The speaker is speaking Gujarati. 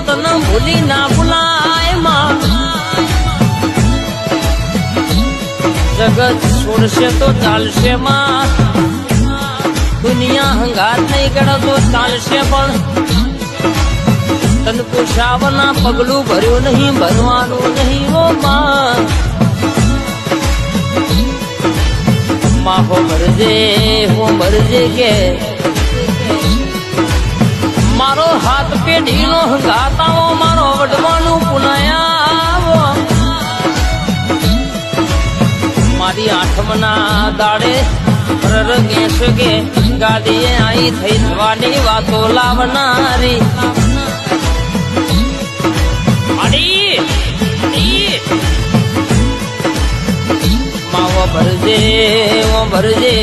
તને ભૂલી ના ભૂલાય માં. જગત છોડશે તો ચાલશે માં, દુનિયા હંગાત નહીં કરે તો ચાલશે, પણ તન પુષાવના પગલું ભર્યું નહીં, ભરવાનું નહીં ઓ માં. હો ભરજે કે મારો હાથ પેઢીનો હંગાતાઓ મારો વડવાનું પુનાયા. મારી આઠમના દાડે રરગેશ કે ગાદીએ આઈ થઈ થવાની વાતો લાવનારી. માવો ભરજે